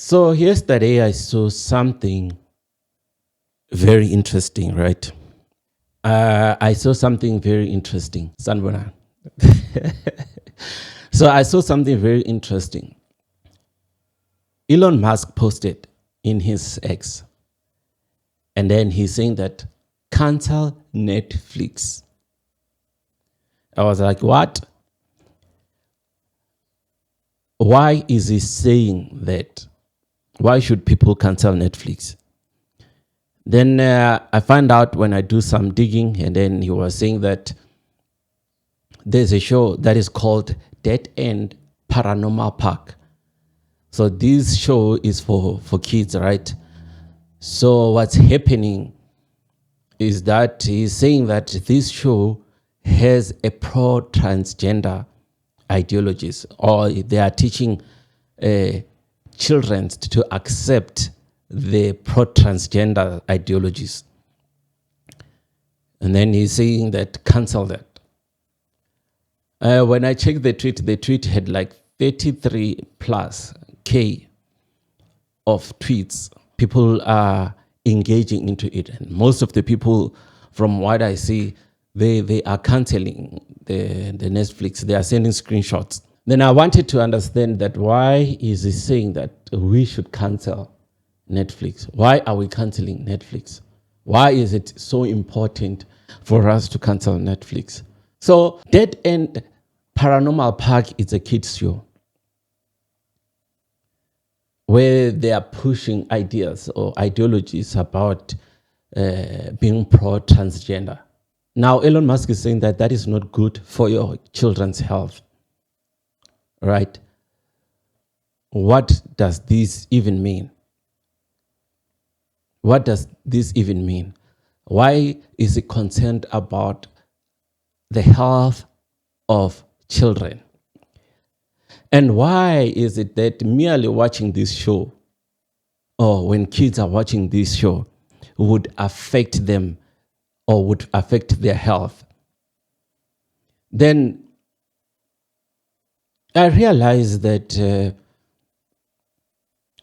So yesterday I saw something very interesting, right? I saw something very interesting. Sanbona. So I saw something very interesting. Elon Musk posted in his X, and then he's saying that cancel Netflix. I was like, what? Why is he saying that? Why should people cancel Netflix? Then I find out when I do some digging, and then he was saying that there's a show that is called Dead End Paranormal Park. So this show is for kids, right? So what's happening is that he's saying that this show has a pro-transgender ideologies, or they are teaching children to accept the pro-transgender ideologies. And then he's saying that cancel that. When I checked the tweet had like 33 plus K of tweets. People are engaging into it. And most of the people, from what I see, they are canceling the Netflix. They are sending screenshots. Then I wanted to understand that why is he saying that we should cancel Netflix? Why are we canceling Netflix? Why is it so important for us to cancel Netflix? So Dead End Paranormal Park is a kids show where they are pushing ideas or ideologies about being pro-transgender. Now, Elon Musk is saying that that is not good for your children's health, right? What does this even mean? What does this even mean? Why is he concerned about the health of children? And why is it that merely watching this show, or when kids are watching this show, would affect them or would affect their health? Then I realized that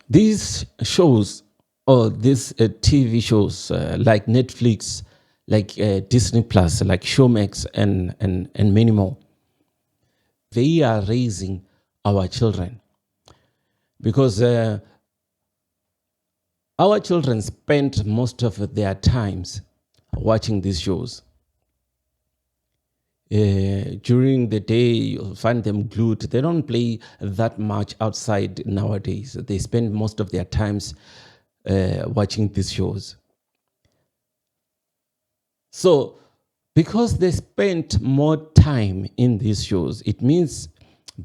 these shows, or these TV shows like Netflix, like Disney Plus, like Showmax, and many more, they are raising our children, because our children spend most of their times watching these shows. During the day, you'll find them glued. They don't play that much outside nowadays. They spend most of their times watching these shows. So, because they spend more time in these shows, it means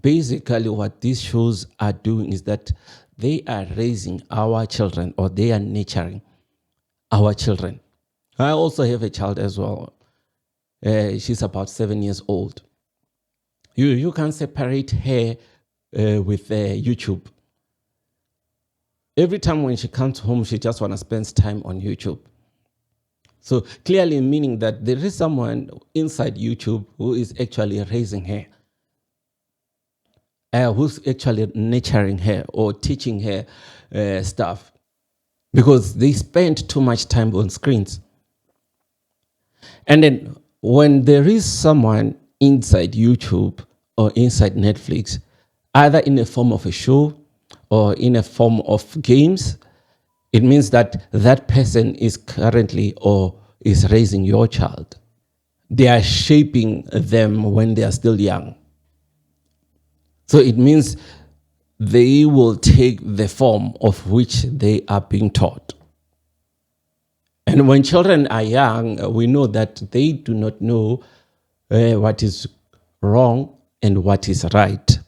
basically what these shows are doing is that they are raising our children, or they are nurturing our children. I also have a child as well. She's about 7 years old. You can't separate her with YouTube. Every time when she comes home, she just want to spend time on YouTube. So clearly meaning that there is someone inside YouTube who is actually raising her, who's actually nurturing her or teaching her stuff, because they spend too much time on screens. And then when there is someone inside YouTube or inside Netflix, either in the form of a show or in a form of games, it means that that person is currently or is raising your child. They are shaping them when they are still young. So it means they will take the form of which they are being taught. And when children are young, we know that they do not know what is wrong and what is right.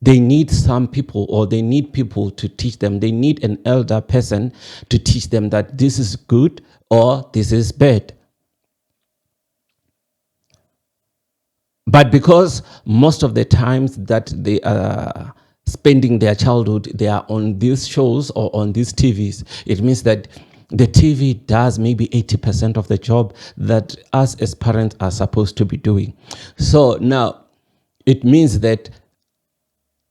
They need some people, or they need people to teach them. They need an elder person to teach them that this is good or this is bad. But because most of the times that they are spending their childhood, they are on these shows or on these TVs, it means that the TV does maybe 80% of the job that us as parents are supposed to be doing. So now it means that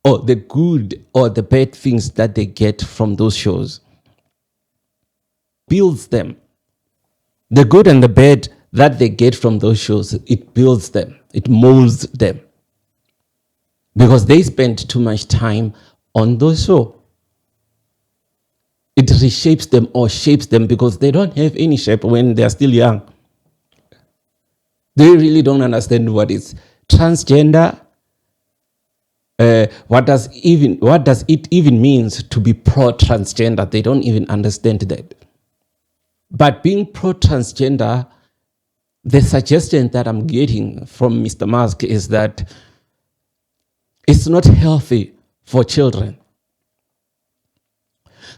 or the good or the bad things that they get from those shows builds them. The good and the bad that they get from those shows, it builds them, it molds them, because they spend too much time on those shows. It reshapes them or shapes them because they don't have any shape when they're still young. They really don't understand what is transgender. What does it even means to be pro-transgender? They don't even understand that. But being pro-transgender, the suggestion that I'm getting from Mr. Musk is that it's not healthy for children.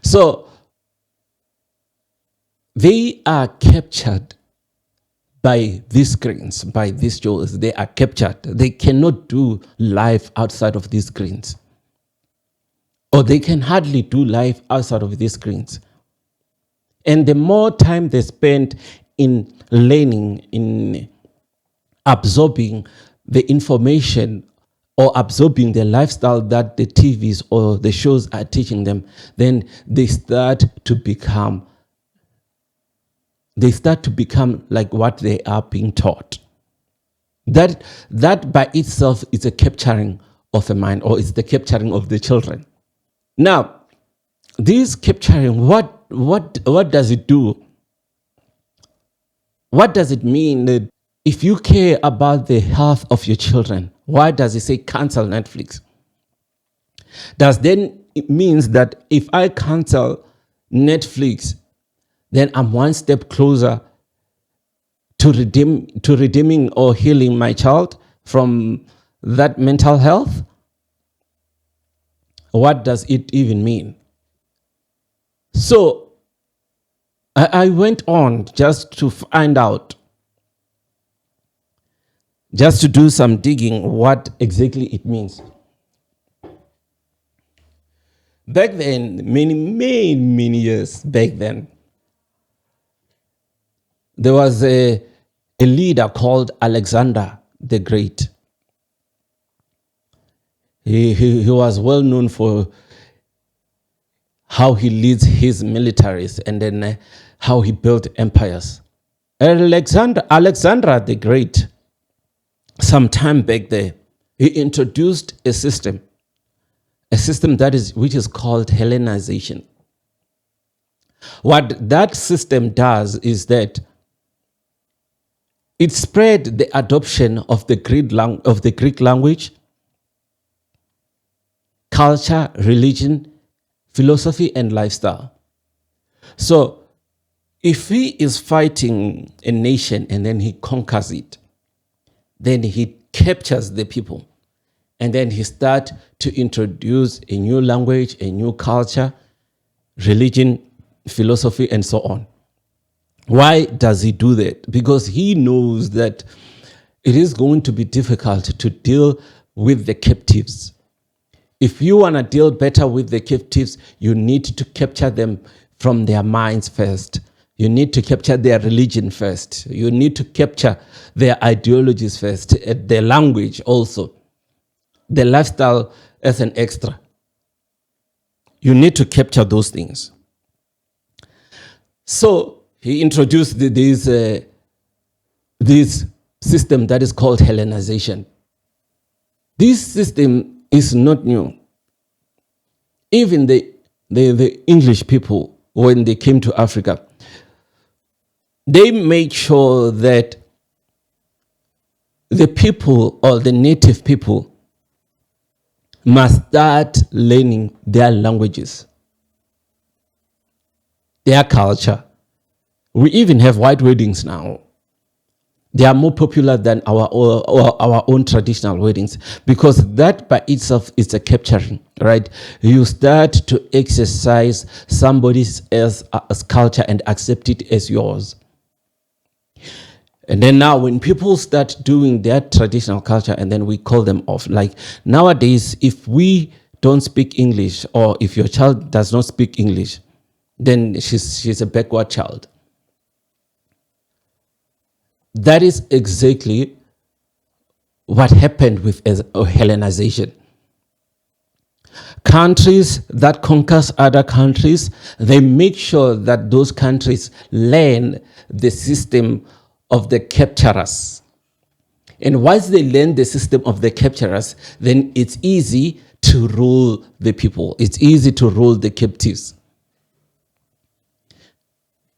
So they are captured by these screens, by these shows. They are captured. They cannot do life outside of these screens. Or they can hardly do life outside of these screens. And the more time they spend in learning, in absorbing the information or absorbing the lifestyle that the TVs or the shows are teaching them, then they start to become like what they are being taught. That by itself is a capturing of a mind, or it's the capturing of the children. Now, this capturing, what does it do? What does it mean that if you care about the health of your children, why does it say cancel Netflix? Does then it means that if I cancel Netflix, then I'm one step closer to redeeming or healing my child from that mental health? What does it even mean? So I went on just to find out, just to do some digging what exactly it means. Back then, many years back then, there was a leader called Alexander the Great. He was well known for how he leads his militaries and then how he built empires. Alexander the Great, some time back there, he introduced a system which is called Hellenization. What that system does is that it spread the adoption of the Greek language, culture, religion, philosophy, and lifestyle. So if he is fighting a nation and then he conquers it, then he captures the people, and then he starts to introduce a new language, a new culture, religion, philosophy, and so on. Why does he do that? Because he knows that it is going to be difficult to deal with the captives. If you want to deal better with the captives, you need to capture them from their minds first. You need to capture their religion first. You need to capture their ideologies first, their language also, the lifestyle as an extra. You need to capture those things. So he introduced this system that is called Hellenization. This system is not new. Even the English people, when they came to Africa, they made sure that the people or the native people must start learning their languages, their culture. We even have white weddings now. They are more popular than our own traditional weddings, because that by itself is a capturing, right? You start to exercise somebody else's culture and accept it as yours. And then now when people start doing their traditional culture, and then we call them off. Like nowadays, if we don't speak English, or if your child does not speak English, then she's a backward child. That is exactly what happened with Hellenization. countries that conquers other countries, they make sure that those countries learn the system of the capturers. And once they learn the system of the capturers, then it's easy to rule the people. It's easy to rule the captives.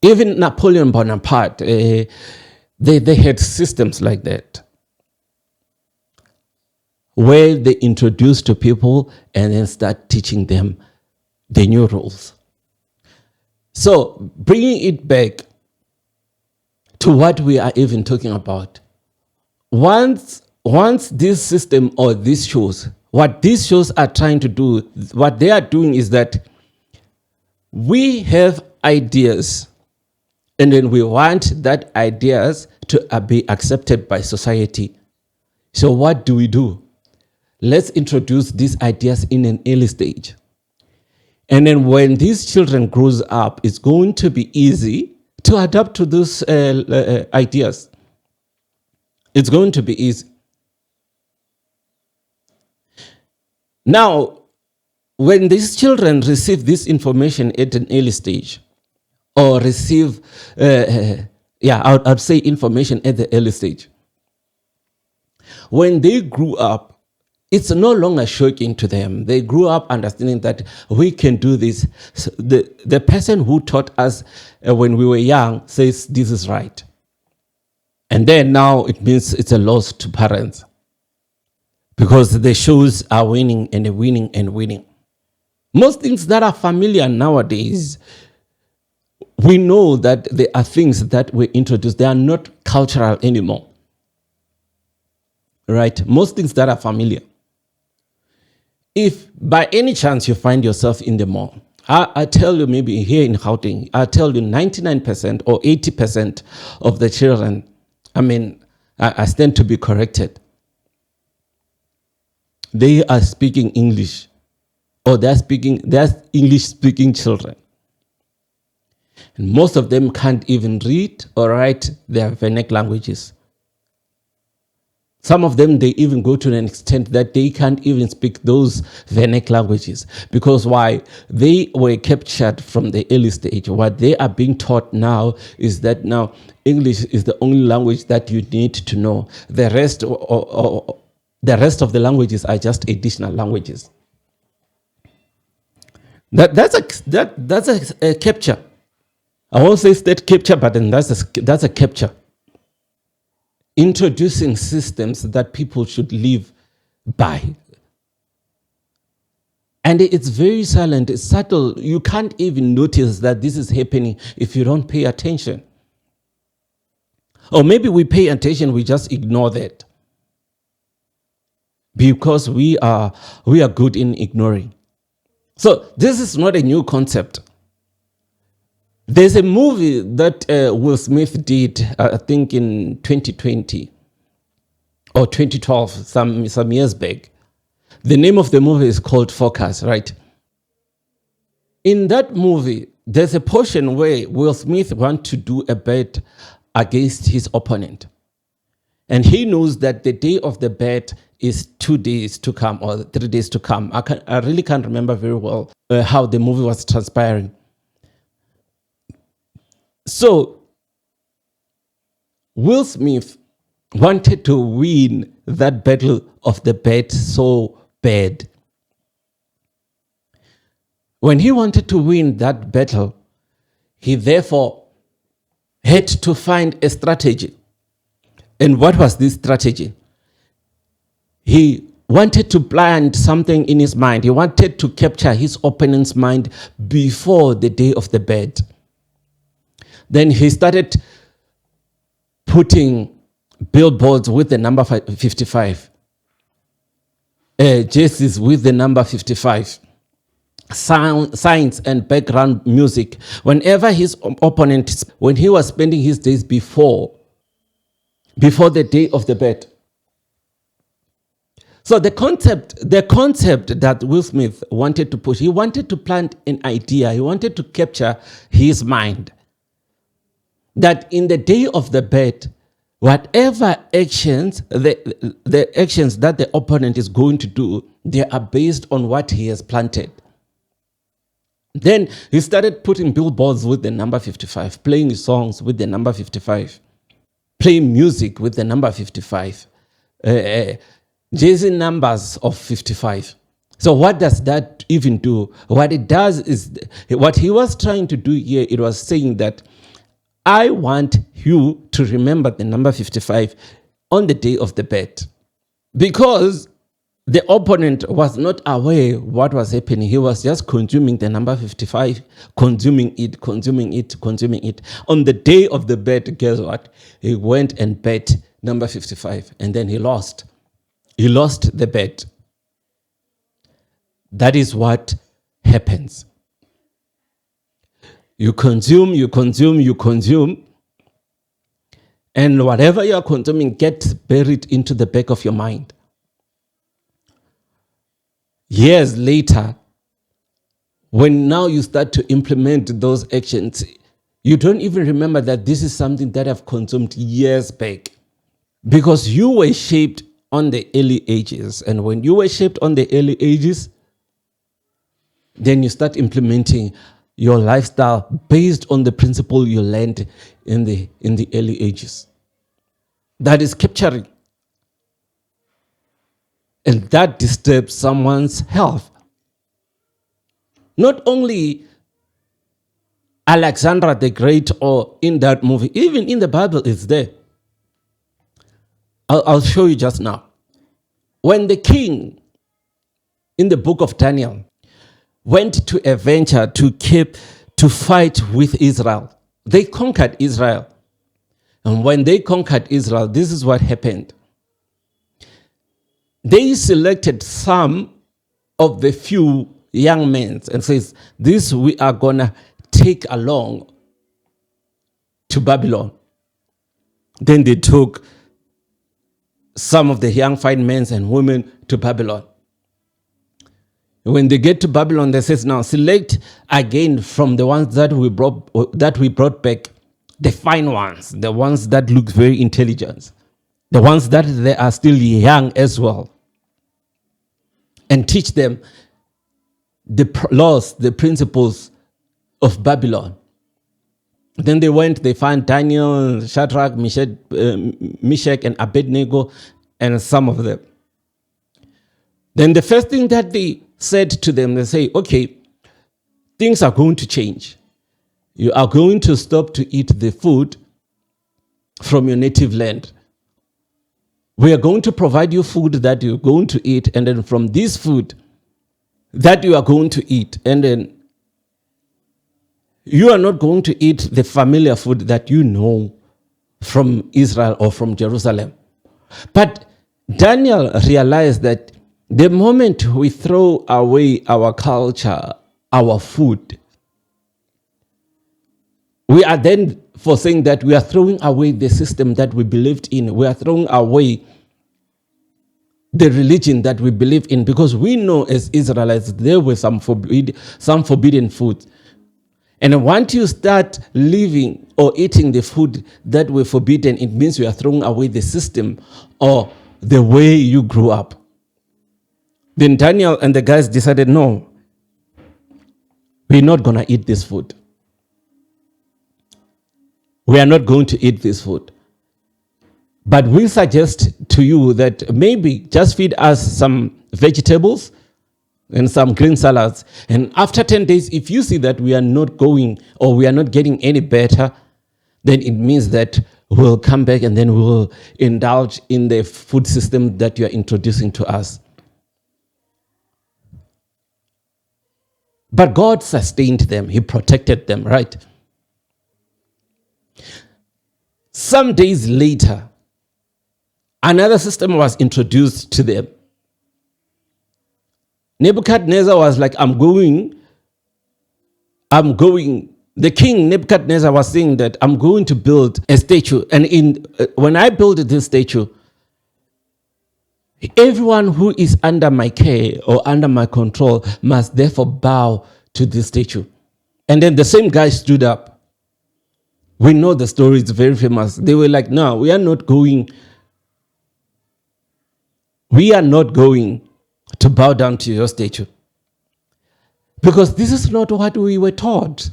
Even Napoleon Bonaparte, they had systems like that, where they introduce to people and then start teaching them the new rules. So bringing it back to what we are even talking about, once this system or these shows, what these shows are trying to do, what they are doing is that we have ideas, and then we want that ideas to be accepted by society. So what do? Let's introduce these ideas in an early stage. And then when these children grows up, it's going to be easy to adapt to those ideas. It's going to be easy. Now, when these children receive this information at an early stage, or receive, I'd say information at the early stage, when they grew up, it's no longer shocking to them. They grew up understanding that we can do this. So the person who taught us when we were young says this is right. And then now it means it's a loss to parents, because the shows are winning and winning and winning. Most things that are familiar nowadays, we know that there are things that were introduced. They are not cultural anymore. Right? Most things that are familiar. If by any chance you find yourself in the mall, I tell you, maybe here in Gauteng, I tell you 99% or 80% of the children, I stand to be corrected, they are speaking English, or they're English speaking children. And most of them can't even read or write their vernacular languages. Some of them, they even go to an extent that they can't even speak those vernacular languages. Because why? They were captured from the early stage. What they are being taught now is that now English is the only language that you need to know. The rest of the languages are just additional languages. That's a capture. I won't say state capture, but then that's a capture. Introducing systems that people should live by. And it's very silent, it's subtle. You can't even notice that this is happening if you don't pay attention. Or maybe we pay attention, we just ignore that. Because we are good in ignoring. So this is not a new concept. There's a movie that Will Smith did, I think in 2020 or 2012, some years back. The name of the movie is called Focus, right? In that movie, there's a portion where Will Smith wants to do a bet against his opponent. And he knows that the day of the bet is 2 days to come or 3 days to come. I really can't remember very well how the movie was transpiring. So, Will Smith wanted to win that battle of the bet so bad. When he wanted to win that battle, he therefore had to find a strategy. And what was this strategy? He wanted to plant something in his mind. He wanted to capture his opponent's mind before the day of the bet. Then he started putting billboards with the number 55, jerseys with the number 55, signs and background music. Whenever his opponent, when he was spending his days before the day of the bet. So the concept that Will Smith wanted to push, he wanted to plant an idea, he wanted to capture his mind. That in the day of the bet, Whatever actions, the actions that the opponent is going to do, they are based on what he has planted. Then he started putting billboards with the number 55, playing songs with the number 55, playing music with the number 55, chasing numbers of 55. So what does that even do? What it does is, what he was trying to do here, it was saying that I want you to remember the number 55 on the day of the bet. Because the opponent was not aware what was happening. He was just consuming the number 55, consuming it. On the day of the bet, guess what? He went and bet number 55, and then he lost. He lost the bet. That is what happens. You consume, and whatever you are consuming gets buried into the back of your mind. Years later, when now you start to implement those actions, you don't even remember that this is something that I've consumed years back. Because you were shaped on the early ages. And when you were shaped on the early ages, then you start implementing your lifestyle based on the principle you learned in the early ages. That is capturing. And that disturbs someone's health. Not only Alexander the Great or in that movie, even in the Bible it's there. I'll show you just now. When the king in the book of Daniel went to a venture to fight with Israel, they conquered Israel. And when they conquered Israel, this is what happened. They selected some of the few young men and says, this we are going to take along to Babylon. Then they took some of the young fine men and women to Babylon. When they get to Babylon, they says, now select again from the ones that we brought back, the fine ones, the ones that look very intelligent, the ones that they are still young as well, and teach them the laws, the principles of Babylon. Then they went, they found Daniel, Shadrach, Meshach, and Abednego, and some of them. Then the first thing that they said to them, they say, okay, things are going to change. You are going to stop to eat the food from your native land. We are going to provide you food that you're going to eat, and then from this food that you are going to eat, and then you are not going to eat the familiar food that you know from Israel or from Jerusalem. But Daniel realized that the moment we throw away our culture, our food, we are then for saying that we are throwing away the system that we believed in. We are throwing away the religion that we believe in, because we know as Israelites there were some forbidden food. And once you start living or eating the food that were forbidden, it means you are throwing away the system or the way you grew up. Then Daniel and the guys decided, no, we're not going to eat this food. We are not going to eat this food. But we suggest to you that maybe just feed us some vegetables and some green salads. And after 10 days, if you see that we are not going or we are not getting any better, then it means that we'll come back and then we'll indulge in the food system that you are introducing to us. But God sustained them. He protected them, right? Some days later, another system was introduced to them. Nebuchadnezzar was like, I'm going. The king Nebuchadnezzar was saying that I'm going to build a statue. And when I build this statue, everyone who is under my care or under my control must therefore bow to this statue. And then the same guy stood up We know the story, it's very famous. They were like, no, we are not going to bow down to your statue. Because this is not what we were taught.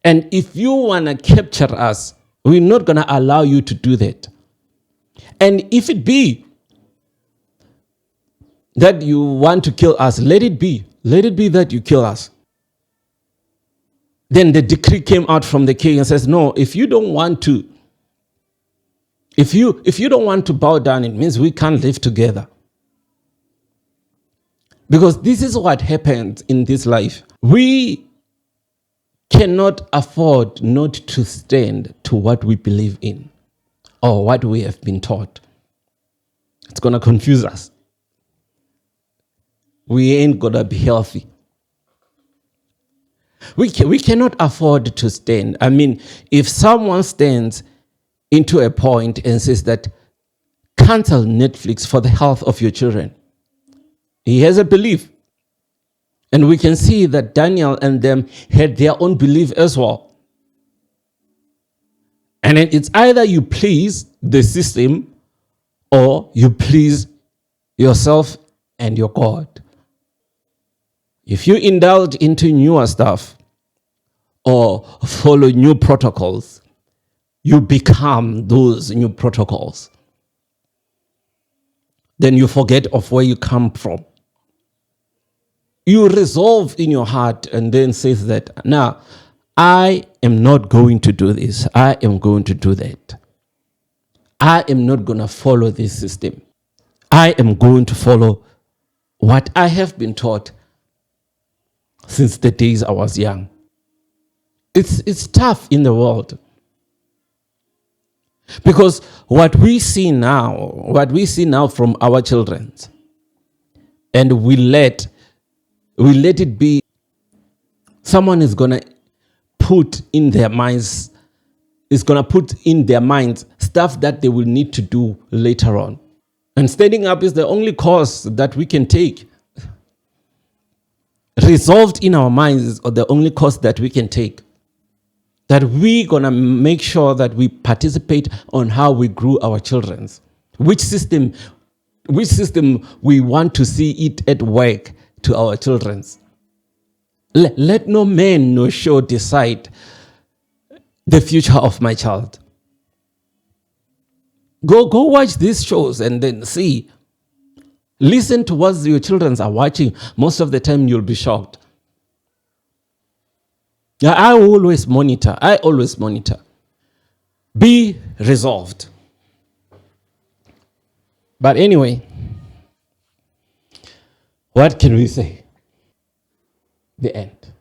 And if you want to capture us, we're not going to allow you to do that. And if it be that you want to kill us, let it be. Let it be that you kill us. Then the decree came out from the king and says, no, if you don't want to bow down, it means we can't live together. Because this is what happens in this life. We cannot afford not to stand to what we believe in or what we have been taught. It's going to confuse us. We ain't going to be healthy. We cannot afford to stand. I mean, if someone stands into a point and says that cancel Netflix for the health of your children, he has a belief. And we can see that Daniel and them had their own belief as well. And it's either you please the system or you please yourself and your God. If you indulge into newer stuff or follow new protocols, you become those new protocols. Then you forget of where you come from. You resolve in your heart and then says that, now, I am not going to do this. I am going to do that. I am not going to follow this system. I am going to follow what I have been taught since the days I was young. It's tough in the world. Because what we see now from our children, and we let it be, someone is going to put in their minds stuff that they will need to do later on. And standing up is the only course that we can take. Resolved in our minds is the only course that we can take. That we're going to make sure that we participate on how we grew our children. Which system we want to see it at work to our children. Let no man nor show decide the future of my child. Go watch these shows and then see. Listen to what your children are watching. Most of the time you'll be shocked. I always monitor. Be resolved. But anyway, what can we say? The end.